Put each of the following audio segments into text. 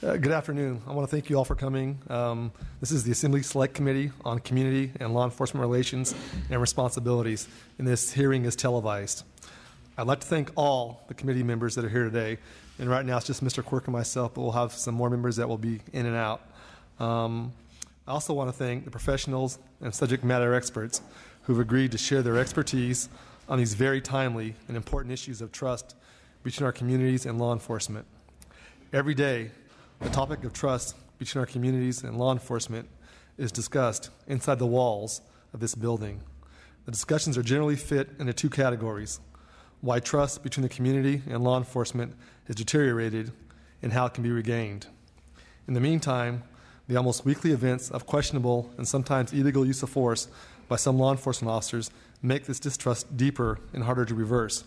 Good afternoon. I want to thank you all for coming. This is the Assembly Select Committee on Community and Law Enforcement Relations and Responsibilities, and this hearing is televised. I'd like to thank all the committee members that are here today, and right now it's just Mr. Quirk and myself, but we'll have some more members that will be in and out. I also want to thank the professionals and subject matter experts who've agreed to share their expertise on these very timely and important issues of trust between our communities and law enforcement. Every day, the topic of trust between our communities and law enforcement is discussed inside the walls of this building. The discussions are generally fit into two categories: why trust between the community and law enforcement has deteriorated and how it can be regained. In the meantime, the almost weekly events of questionable and sometimes illegal use of force by some law enforcement officers make this distrust deeper and harder to reverse,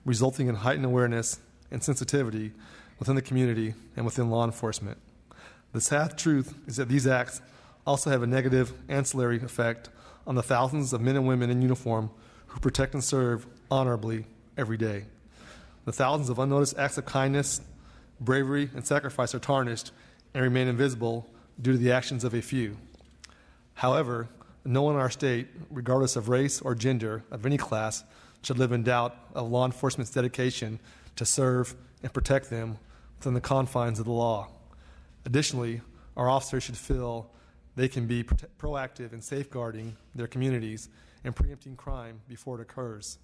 resulting in heightened awareness and sensitivity within the community and within law enforcement. The sad truth is that these acts also have a negative ancillary effect on the thousands of men and women in uniform who protect and serve honorably every day. The thousands of unnoticed acts of kindness, bravery, and sacrifice are tarnished and remain invisible due to the actions of a few. However, no one in our state, regardless of race or gender of any class, should live in doubt of law enforcement's dedication to serve and protect them within the confines of the law. Additionally, our officers should feel they can be proactive in safeguarding their communities and preempting crime before it occurs.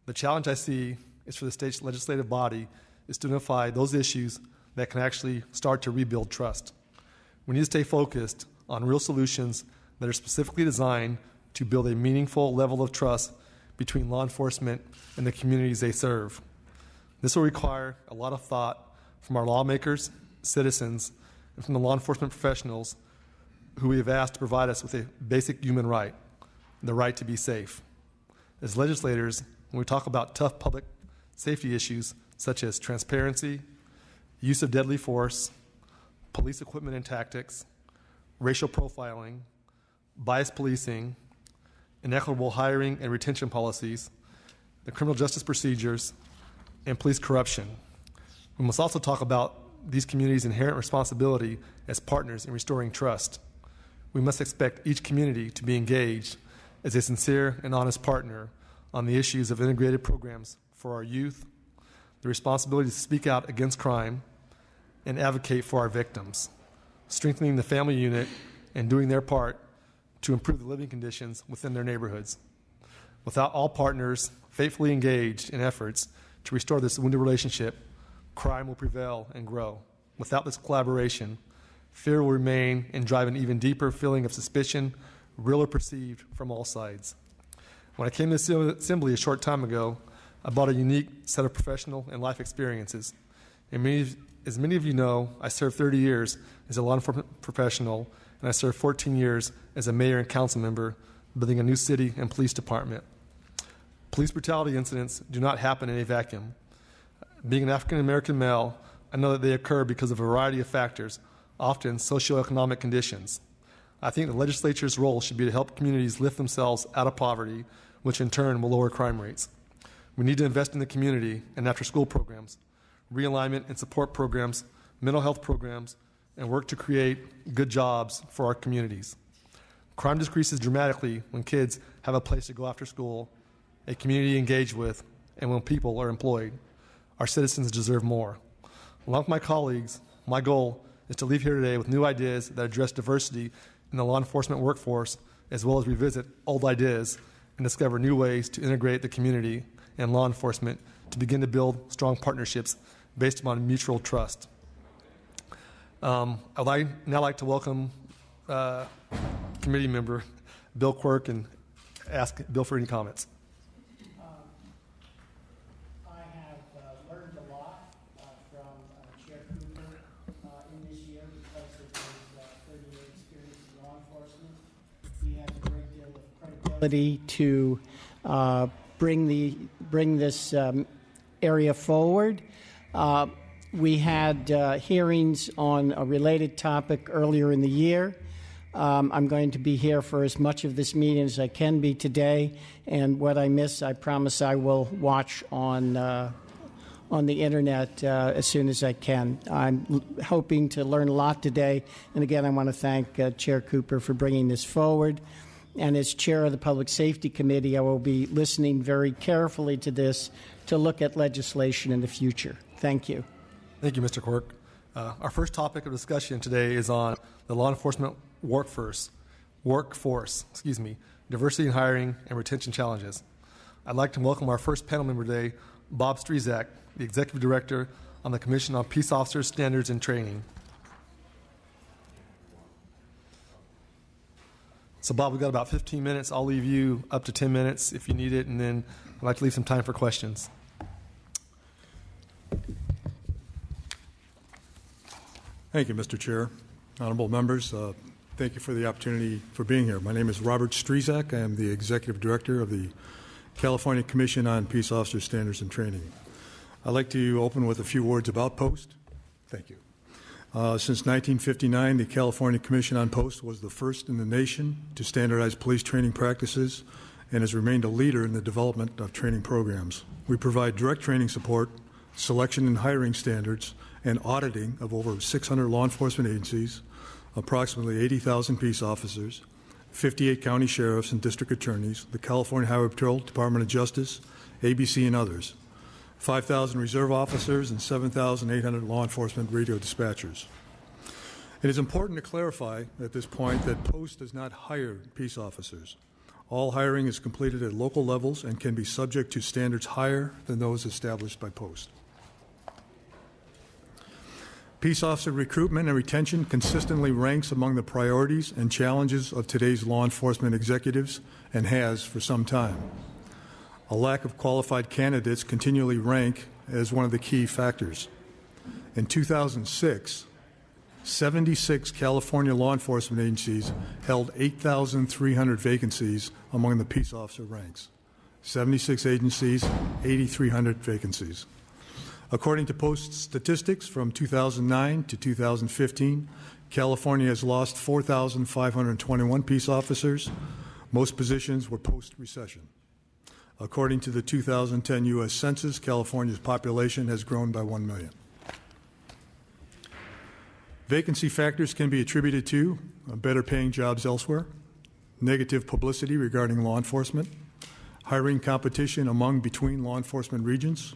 The challenge I see is for the state's legislative body is to identify those issues that can actually start to rebuild trust. We need to stay focused on real solutions that are specifically designed to build a meaningful level of trust between law enforcement and the communities they serve. This will require a lot of thought from our lawmakers, citizens, and from the law enforcement professionals who we have asked to provide us with a basic human right, the right to be safe. As legislators, when we talk about tough public safety issues such as transparency, use of deadly force, police equipment and tactics, racial profiling, biased policing, inequitable hiring and retention policies, the criminal justice procedures, and police corruption. We must also talk about these communities' inherent responsibility as partners in restoring trust. We must expect each community to be engaged as a sincere and honest partner on the issues of integrated programs for our youth, the responsibility to speak out against crime, and advocate for our victims, strengthening the family unit and doing their part to improve the living conditions within their neighborhoods. Without all partners faithfully engaged in efforts to restore this wounded relationship, crime will prevail and grow. Without this collaboration, fear will remain and drive an even deeper feeling of suspicion, real or perceived, from all sides. When I came to the Assembly a short time ago, I brought a unique set of professional and life experiences. And as many of you know, I served 30 years as a law enforcement professional, and I served 14 years as a mayor and council member, building a new city and police department. Police brutality incidents do not happen in a vacuum. Being an African-American male, I know that they occur because of a variety of factors, often socioeconomic conditions. I think the legislature's role should be to help communities lift themselves out of poverty, which in turn will lower crime rates. We need to invest in the community and after-school programs, realignment and support programs, mental health programs, and work to create good jobs for our communities. Crime decreases dramatically when kids have a place to go after school, a community to engage with, and when people are employed. Our citizens deserve more. Along with my colleagues, my goal is to leave here today with new ideas that address diversity in the law enforcement workforce, as well as revisit old ideas and discover new ways to integrate the community and law enforcement to begin to build strong partnerships based upon mutual trust. I'd now like to welcome committee member Bill Quirk and ask Bill for any comments. I have learned a lot from Chair Cooper in this year because of his 30-year experience in law enforcement. He has a great deal of credibility to bring this area forward. We had hearings on a related topic earlier in the year. I'm going to be here for as much of this meeting as I can be today, and what I miss, I promise I will watch on on the internet as soon as I can. I'm hoping to learn a lot today. And again, I want to thank Chair Cooper for bringing this forward. And as chair of the Public Safety Committee, I will be listening very carefully to this to look at legislation in the future. Thank you. Thank you, Mr. Quirk. Our first topic of discussion today is on the law enforcement workforce, diversity in hiring and retention challenges. I'd like to welcome our first panel member today, Bob Strezak, the Executive Director on the Commission on Peace Officers Standards and Training. So, Bob, we've got about 15 minutes. I'll leave you up to 10 minutes if you need it, and then I'd like to leave some time for questions. Thank you, Mr. Chair. Honorable members, thank you for the opportunity for being here. My name is Robert Strezak. I am the Executive Director of the California Commission on Peace Officer Standards and Training. I'd like to open with a few words about POST. Thank you. Since 1959, the California Commission on POST was the first in the nation to standardize police training practices and has remained a leader in the development of training programs. We provide direct training support, selection and hiring standards, and auditing of over 600 law enforcement agencies, approximately 80,000 peace officers, 58 county sheriffs and district attorneys, the California Highway Patrol, Department of Justice, ABC, and others, 5,000 reserve officers, and 7,800 law enforcement radio dispatchers. It is important to clarify at this point that POST does not hire peace officers. All hiring is completed at local levels and can be subject to standards higher than those established by POST. Peace officer recruitment and retention consistently ranks among the priorities and challenges of today's law enforcement executives and has for some time. A lack of qualified candidates continually rank as one of the key factors. In 2006, 76 California law enforcement agencies held 8,300 vacancies among the peace officer ranks. 76 agencies, 8,300 vacancies. According to POST statistics from 2009 to 2015, California has lost 4,521 peace officers. Most positions were post-recession. According to the 2010 U.S. Census, California's population has grown by 1 million. Vacancy factors can be attributed to better paying jobs elsewhere, negative publicity regarding law enforcement, hiring competition between law enforcement regions,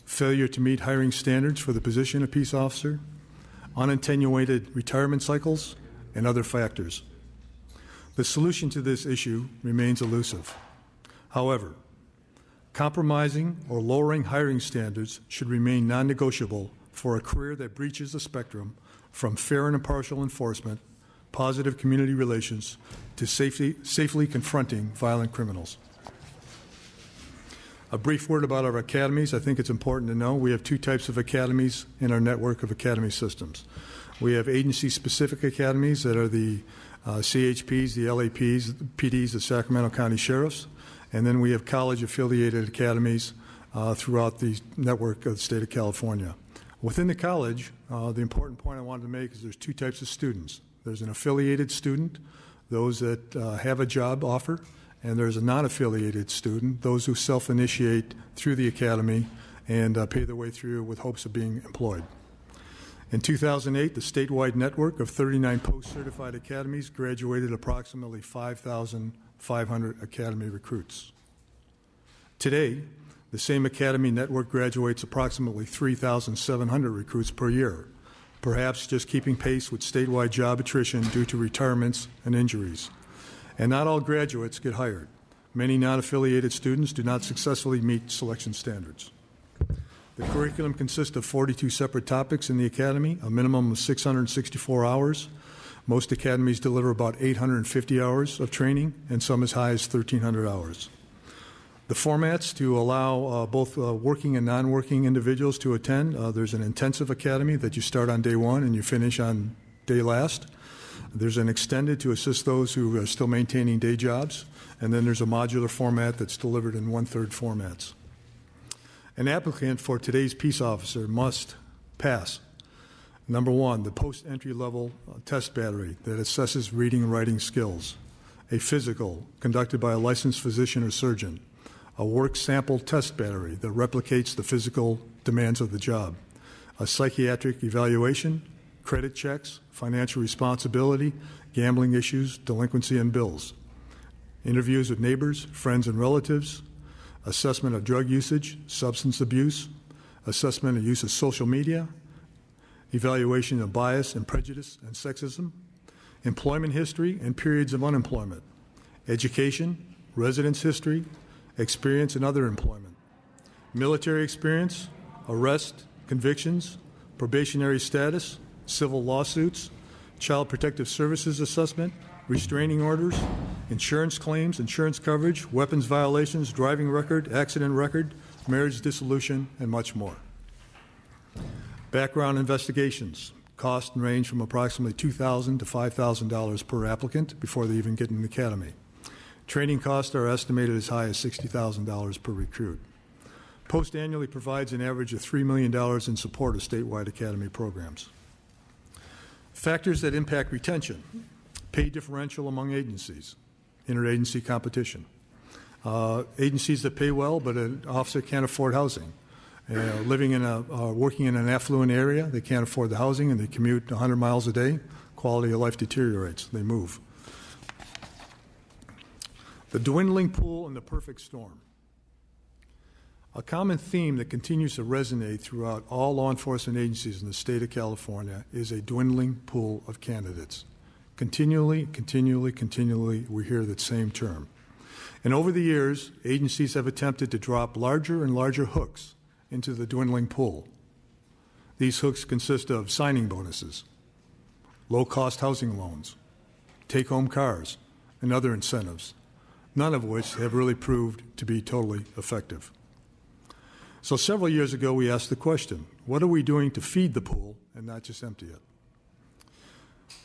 failure to meet hiring standards for the position of peace officer, unattenuated retirement cycles, and other factors. The solution to this issue remains elusive. However, compromising or lowering hiring standards should remain non-negotiable for a career that breaches the spectrum from fair and impartial enforcement, positive community relations, to safely confronting violent criminals. A brief word about our academies. I think it's important to know we have two types of academies in our network of academy systems. We have agency-specific academies that are the CHPs, the LAPs, the PDs, the Sacramento County Sheriffs, and then we have college-affiliated academies throughout the network of the state of California. Within the college, the important point I wanted to make is there's two types of students. There's an affiliated student, those that have a job offer, and there's a non-affiliated student, those who self-initiate through the academy and pay their way through with hopes of being employed. In 2008, the statewide network of 39 post-certified academies graduated approximately 5,500 academy recruits. Today, the same academy network graduates approximately 3,700 recruits per year, perhaps just keeping pace with statewide job attrition due to retirements and injuries. And not all graduates get hired. Many non-affiliated students do not successfully meet selection standards. The curriculum consists of 42 separate topics in the academy, a minimum of 664 hours. Most academies deliver about 850 hours of training, and some as high as 1,300 hours. The formats to allow both working and non-working individuals to attend, there's an intensive academy that you start on day one and you finish on day last. There's an extended to assist those who are still maintaining day jobs, and then there's a modular format that's delivered in 1/3 formats. An applicant for today's peace officer must pass, number one, the post-entry level test battery that assesses reading and writing skills, a physical conducted by a licensed physician or surgeon, a work sample test battery that replicates the physical demands of the job, a psychiatric evaluation, credit checks, financial responsibility, gambling issues, delinquency and bills, interviews with neighbors, friends and relatives, assessment of drug usage, substance abuse, assessment of use of social media, evaluation of bias and prejudice and sexism, employment history and periods of unemployment, education, residence history, experience in other employment, military experience, arrest, convictions, probationary status, civil lawsuits, child protective services assessment, restraining orders, insurance claims, insurance coverage, weapons violations, driving record, accident record, marriage dissolution, and much more. Background investigations cost range from approximately $2,000 to $5,000 per applicant before they even get in the academy. Training costs are estimated as high as $60,000 per recruit. Post annually provides an average of $3 million in support of statewide academy programs. Factors that impact retention: pay differential among agencies, interagency competition, agencies that pay well but an officer can't afford housing, working in an affluent area, they can't afford the housing and they commute 100 miles a day, quality of life deteriorates, they move. The dwindling pool and the perfect storm. A common theme that continues to resonate throughout all law enforcement agencies in the state of California is a dwindling pool of candidates. Continually, we hear that same term. And over the years, agencies have attempted to drop larger and larger hooks into the dwindling pool. These hooks consist of signing bonuses, low-cost housing loans, take-home cars, and other incentives, none of which have really proved to be totally effective. So several years ago, we asked the question, what are we doing to feed the pool and not just empty it?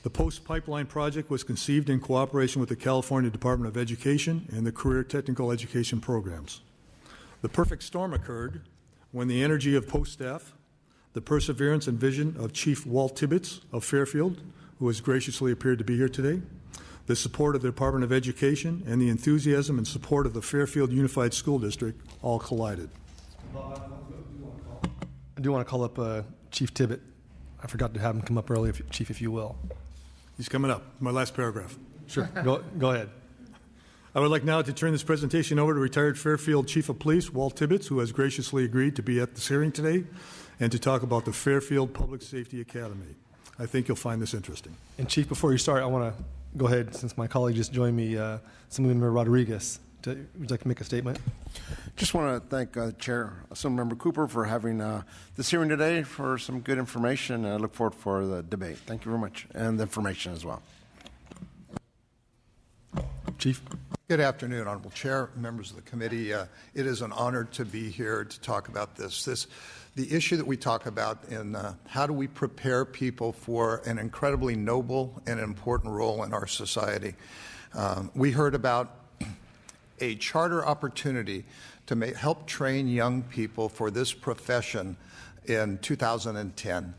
The Post Pipeline Project was conceived in cooperation with the California Department of Education and the Career Technical Education programs. The perfect storm occurred when the energy of Post staff, the perseverance and vision of Chief Walt Tibbetts of Fairfield, who has graciously appeared to be here today, the support of the Department of Education, and the enthusiasm and support of the Fairfield Unified School District all collided. I do want to call up Chief Tibbett. I forgot to have him come up early, Chief, if you will. He's coming up. My last paragraph. Sure. Go ahead. I would like now to turn this presentation over to retired Fairfield Chief of Police, Walt Tibbetts, who has graciously agreed to be at this hearing today and to talk about the Fairfield Public Safety Academy. I think you'll find this interesting. And Chief, before you start, I want to go ahead, since my colleague just joined me, Assemblymember Rodriguez. Would you like to make a statement? Just want to thank Chair Assemblymember Cooper for having this hearing today for some good information, and I look forward for the debate. Thank you very much, and the information as well. Chief. Good afternoon, Honorable Chair, members of the committee. It is an honor to be here to talk about this. The issue that we talk about in how do we prepare people for an incredibly noble and important role in our society. We heard about a charter opportunity to help train young people for this profession in 2010.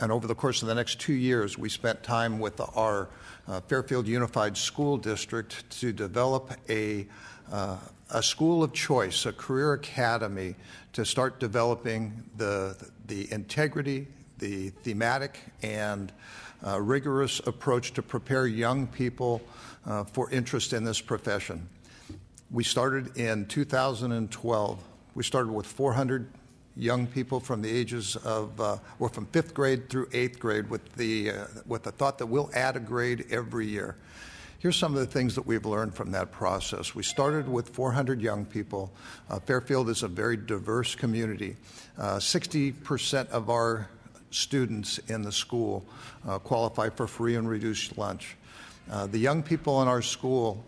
And over the course of the next 2 years, we spent time with our Fairfield Unified School District to develop a school of choice, a career academy, to start developing the integrity, the thematic, and rigorous approach to prepare young people for interest in this profession. We started in 2012. We started with 400 young people from the ages of, or from 5th grade through 8th grade with the thought that we'll add a grade every year. Here's some of the things that we've learned from that process. We started with 400 young people. Fairfield is a very diverse community. 60% of our students in the school qualify for free and reduced lunch. The young people in our school,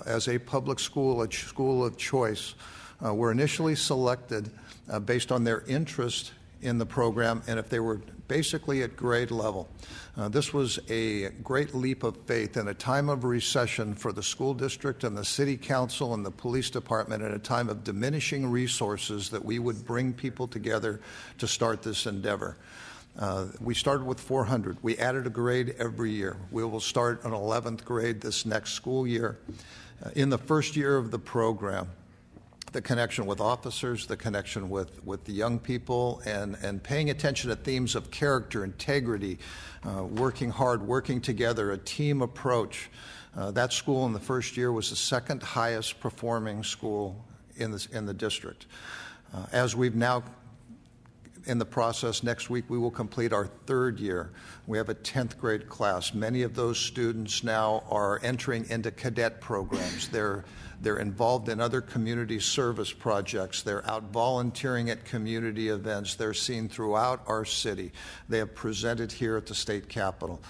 as a public school, a school of choice, were initially selected based on their interest in the program and if they were basically at grade level. This was a great leap of faith in a time of recession for the school district and the city council and the police department, at a time of diminishing resources, that we would bring people together to start this endeavor. We started with 400. We added a grade every year. We will start an 11th grade this next school year. In the first year of the program, the connection with officers, the connection with the young people, and paying attention to themes of character, integrity, working hard, working together, a team approach. That school in the first year was the second highest performing school in the district. As we've now in the process, next week we will complete our third year. We have a 10th grade class. Many of those students now are entering into cadet programs. They're involved in other community service projects. They're out volunteering at community events. They're seen throughout our city. They have presented here at the state capitol.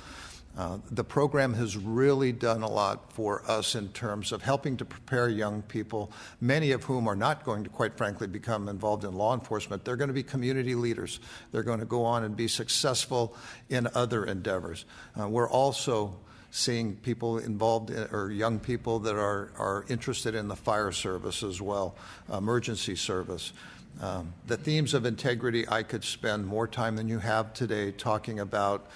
The program has really done a lot for us in terms of helping to prepare young people, many of whom are not going to, quite frankly, become involved in law enforcement. They're going to be community leaders. They're going to go on and be successful in other endeavors. We're also seeing people involved or young people that are interested in the fire service as well, emergency service. The themes of integrity, I could spend more time than you have today talking about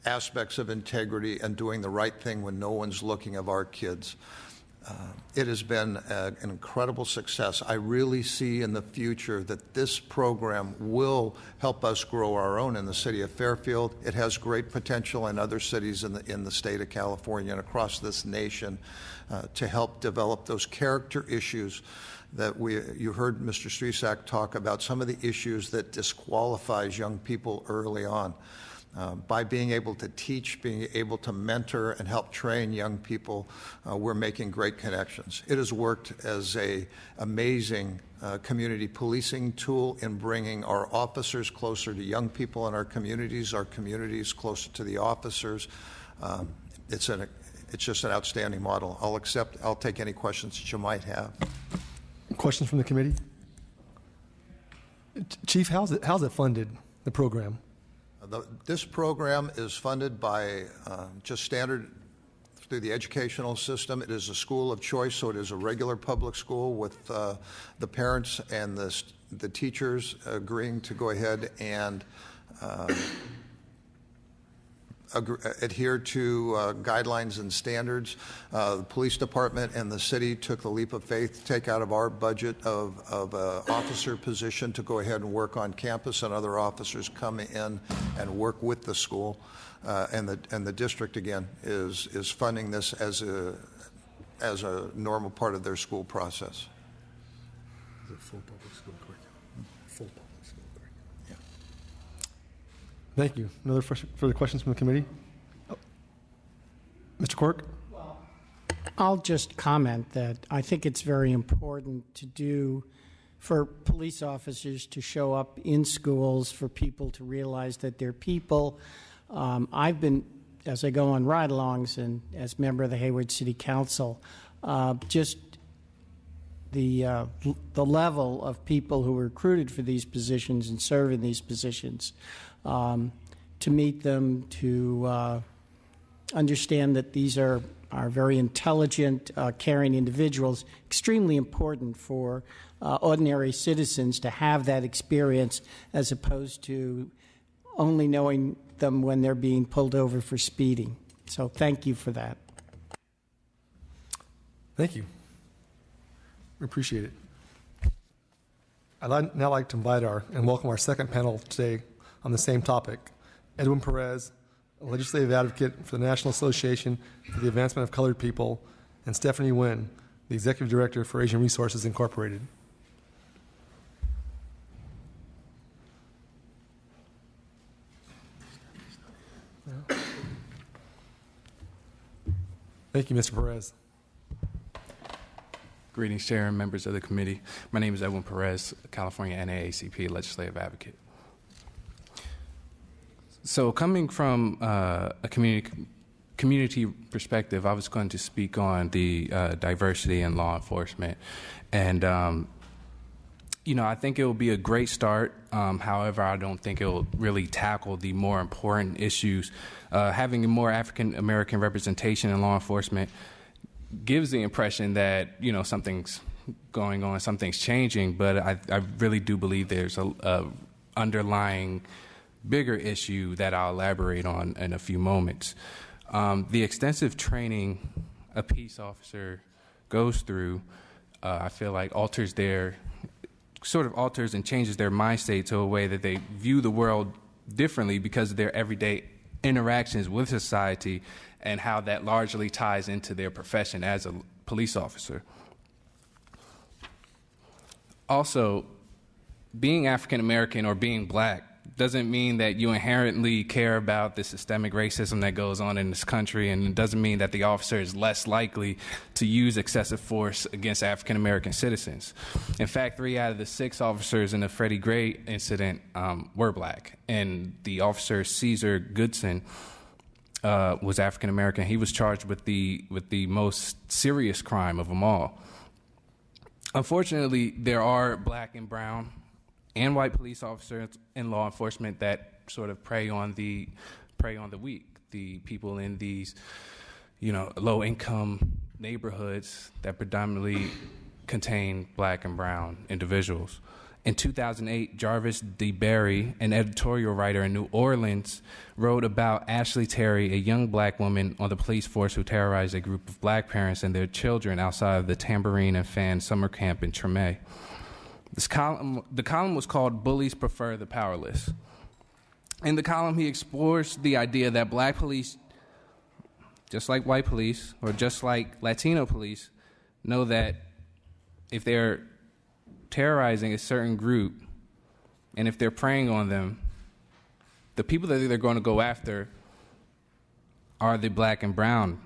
aspects of integrity and doing the right thing when no one's looking of our kids. It has been an incredible success. I really see in the future that this program will help us grow our own in the city of Fairfield. It has great potential in other cities in the state of California and across this nation to help develop those character issues that you heard Mr. Stresak talk about, some of the issues that disqualifies young people early on. By being able to teach, being able to mentor and help train young people, we're making great connections. It has worked as an amazing community policing tool in bringing our officers closer to young people in our communities closer to the officers. It's just an outstanding model. I'll take any questions that you might have. Questions from the committee? Chief, how's it funded, the program? This program is funded by just standard through the educational system. It is a school of choice, so it is a regular public school with the parents and the teachers agreeing to go ahead and adhere to guidelines and standards. The police department and the city took the leap of faith to take out of our budget of officer position to go ahead and work on campus, and other officers come in and work with the school. And the district again is funding this as a normal part of their school process. Is it full public school curriculum? Full public school curriculum. Yeah. Thank you. No other further questions from the committee? Mr. Quirk? Well, I'll just comment that I think it's very important for police officers to show up in schools, for people to realize that they're people. I've been, as I go on ride-alongs and as member of the Hayward City Council, just the level of people who are recruited for these positions and serve in these positions, to meet them, to understand that these are very intelligent, caring individuals, extremely important for ordinary citizens to have that experience as opposed to only knowing them when they're being pulled over for speeding. So thank you for that. Thank you. We appreciate it. I'd now like to invite and welcome our second panel today on the same topic. Edwin Perez, a legislative advocate for the National Association for the Advancement of Colored People, and Stephanie Nguyen, the Executive Director for Asian Resources Incorporated. Thank you, Mr. Perez. Greetings, Chair and members of the committee. My name is Edwin Perez, California NAACP legislative advocate. So coming from a community perspective, I was going to speak on the diversity in law enforcement. And, I think it will be a great start. However, I don't think it will really tackle the more important issues. Having a more African-American representation in law enforcement gives the impression that, something's going on, something's changing, but I really do believe there's a underlying bigger issue that I'll elaborate on in a few moments. The extensive training a peace officer goes through I feel like alters and changes their mind state to a way that they view the world differently because of their everyday interactions with society and how that largely ties into their profession as a police officer. Also, being African American or being black doesn't mean that you inherently care about the systemic racism that goes on in this country, and it doesn't mean that the officer is less likely to use excessive force against African American citizens. In fact, 3 out of the 6 officers in the Freddie Gray incident were black, and the officer Caesar Goodson was African American. He was charged with the most serious crime of them all. Unfortunately, there are black and brown and white police officers in law enforcement that sort of prey on the weak, the people in these, low-income neighborhoods that predominantly contain black and brown individuals. In 2008, Jarvis DeBerry, an editorial writer in New Orleans, wrote about Ashley Terry, a young black woman on the police force who terrorized a group of black parents and their children outside of the Tambourine and Fan summer camp in Treme. The column was called Bullies Prefer the Powerless. In the column, he explores the idea that black police, just like white police or just like Latino police, know that if they're terrorizing a certain group and if they're preying on them, the people that they're going to go after are the black and brown.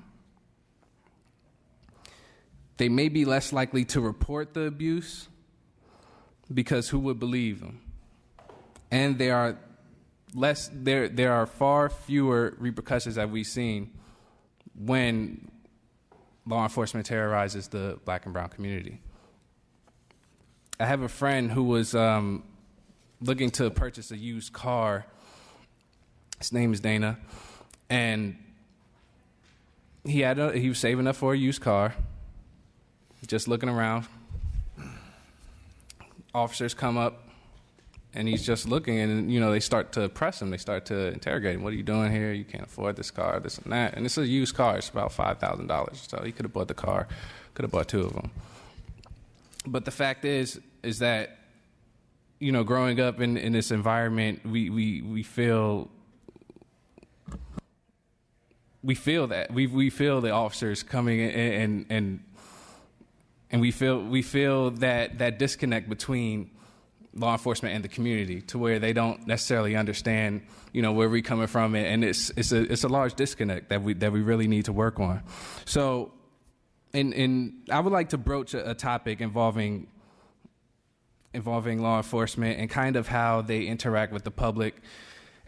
They may be less likely to report the abuse because who would believe them? And there are far fewer repercussions that we've seen when law enforcement terrorizes the black and brown community. I have a friend who was looking to purchase a used car. His name is Dana, and he was saving up for a used car, just looking around. Officers come up, and he's just looking, and they start to press him. They start to interrogate him. What are you doing here? You can't afford this car, this and that. And it's a used car. It's about $5,000. So he could have bought the car, could have bought 2 of them. But the fact is that, growing up in this environment, we feel that we feel the officers coming in and we feel that disconnect between law enforcement and the community, to where they don't necessarily understand, where we're coming from, and it's a large disconnect that we really need to work on. So, and I would like to broach a topic involving law enforcement and kind of how they interact with the public,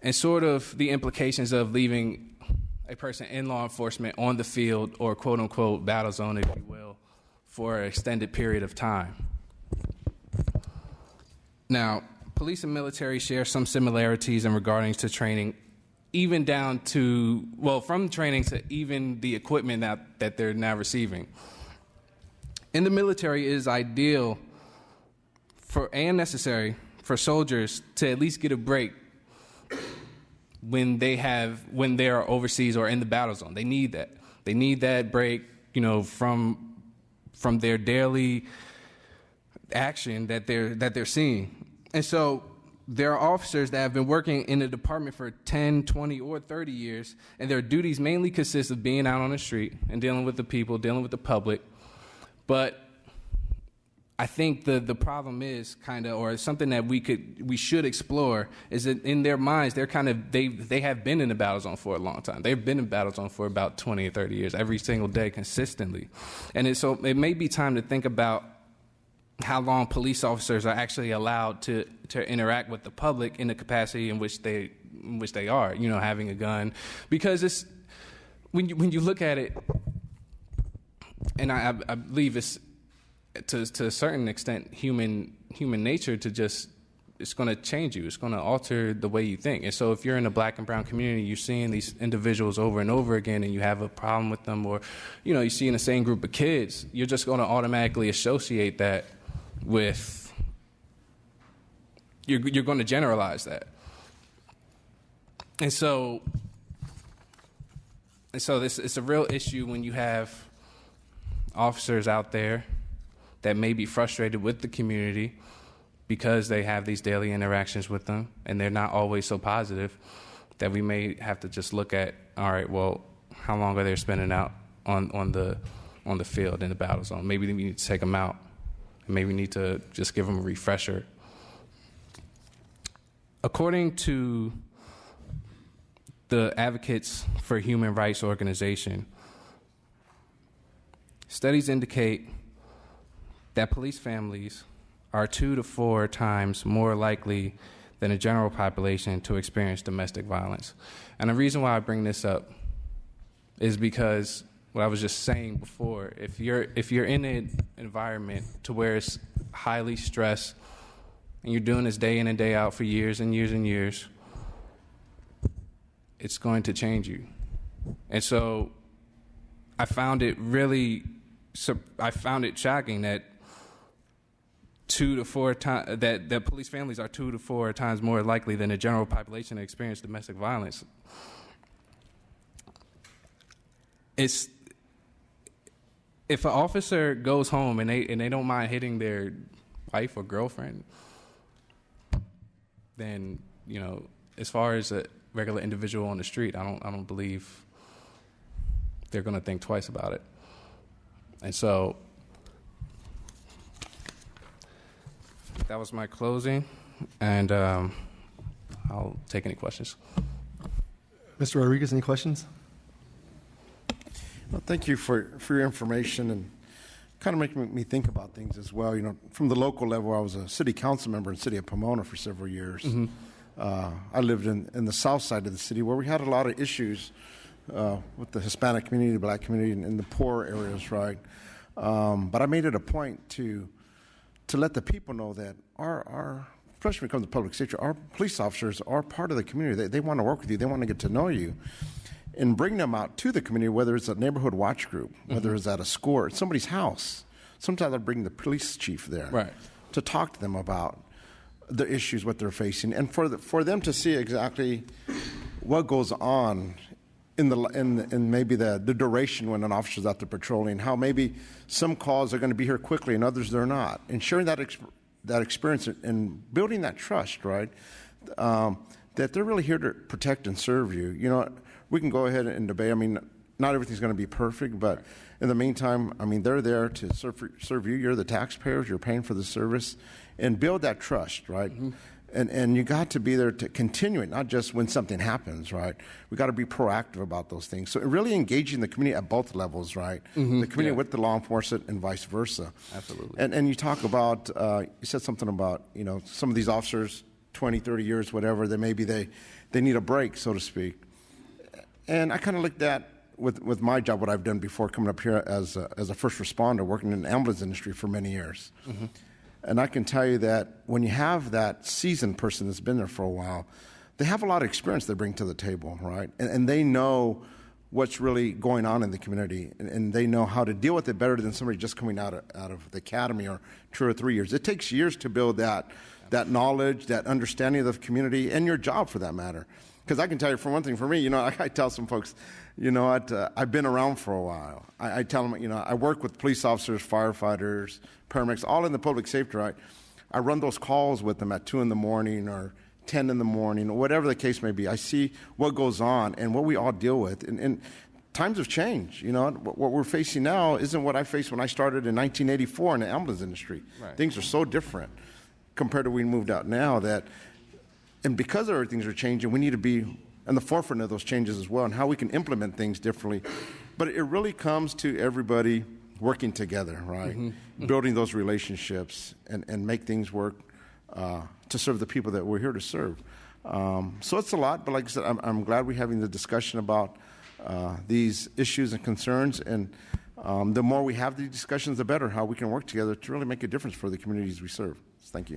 and sort of the implications of leaving a person in law enforcement on the field, or quote unquote battle zone, if you will, for an extended period of time. Now, police and military share some similarities in regarding to training, even down to, from training to even the equipment that they're now receiving. In the military, it is ideal and necessary for soldiers to at least get a break when they are overseas or in the battle zone. They need that. They need that break, from their daily action that they're seeing. And so there are officers that have been working in the department for 10, 20, or 30 years, and their duties mainly consist of being out on the street and dealing with the people, dealing with the public. But I think the problem is or something that we should explore, is that in their minds, they have been in the battle zone for a long time. They've been in battle zone for about 20 or 30 years, every single day consistently. And so it may be time to think about how long police officers are actually allowed to interact with the public in the capacity in which they are, having a gun. Because it's when you look at it, and I believe it's to a certain extent human nature to just, it's going to change you. It's going to alter the way you think. And so if you're in a black and brown community, you're seeing these individuals over and over again, and you have a problem with them, or you see in the same group of kids, you're just going to automatically associate that with, you're going to generalize that. And so this, it's a real issue when you have officers out there that may be frustrated with the community because they have these daily interactions with them and they're not always so positive, that we may have to just look at, all right, well, how long are they spending out on the field in the battle zone? Maybe we need to take them out. Maybe we need to just give them a refresher. According to the Advocates for Human Rights organization, studies indicate that police families are 2 to 4 times more likely than the general population to experience domestic violence. And the reason why I bring this up is because what I was just saying before, if you're in an environment to where it's highly stressed and you're doing this day in and day out for years and years and years, it's going to change you. And so I found it shocking that 2 to 4 times that police families are 2 to 4 times more likely than the general population to experience domestic violence. If an officer goes home and they don't mind hitting their wife or girlfriend, then, you know, as far as a regular individual on the street, I don't believe they're going to think twice about it. And so that was my closing, and I'll take any questions. Mr. Rodriguez, any questions? Well, thank you for your information and kind of making me think about things as well. You know, from the local level, I was a city council member in the city of Pomona for several years. Mm-hmm. I lived in the south side of the city where we had a lot of issues with the Hispanic community, the black community, and the poor areas, right? But I made it a point to let the people know that our especially when it comes to public safety, our police officers are part of the community. They want to work with you. They want to get to know you. And bring them out to the community, whether it's a neighborhood watch group, whether it's at a school or somebody's house. Sometimes I bring the police chief there to talk to them about the issues, what they're facing, and for them to see exactly what goes on in maybe the duration when an officer's out there patrolling, how maybe some calls are going to be here quickly and others they're not, and sharing that experience and building that trust, right? That they're really here to protect and serve you. You know, we can go ahead and debate. I mean, not everything's going to be perfect, but in the meantime, I mean, they're there to serve you. You're the taxpayers. You're paying for the service, and build that trust, right? Mm-hmm. And you got to be there to continue it, not just when something happens, right? We got to be proactive about those things. So really engaging the community at both levels, right? Mm-hmm. The community with the law enforcement and vice versa. Absolutely. And you talk about, you said something about, you know, some of these officers, 20, 30 years, whatever, maybe they need a break, so to speak. And I kind of looked at, with my job, what I've done before coming up here as a first responder, working in the ambulance industry for many years. Mm-hmm. And I can tell you that when you have that seasoned person that's been there for a while, they have a lot of experience they bring to the table, right? And they know what's really going on in the community, and they know how to deal with it better than somebody just coming out of the academy or 2 or 3 years. It takes years to build that knowledge, that understanding of the community, and your job for that matter. Because I can tell you, for one thing, for me, you know, I tell some folks, you know what, I've been around for a while. I tell them, you know, I work with police officers, firefighters, paramedics, all in the public safety, right? I run those calls with them at 2 in the morning or 10 in the morning, or whatever the case may be. I see what goes on and what we all deal with. And times have changed, you know. What we're facing now isn't what I faced when I started in 1984 in the ambulance industry. Right. Things are so different compared to when we moved out now and because everything are changing, we need to be on the forefront of those changes as well and how we can implement things differently. But it really comes to everybody working together, right? Mm-hmm. Building those relationships and make things work to serve the people that we're here to serve. So it's a lot, but like I said, I'm glad we're having the discussion about these issues and concerns. And the more we have these discussions, the better, how we can work together to really make a difference for the communities we serve. Thank you.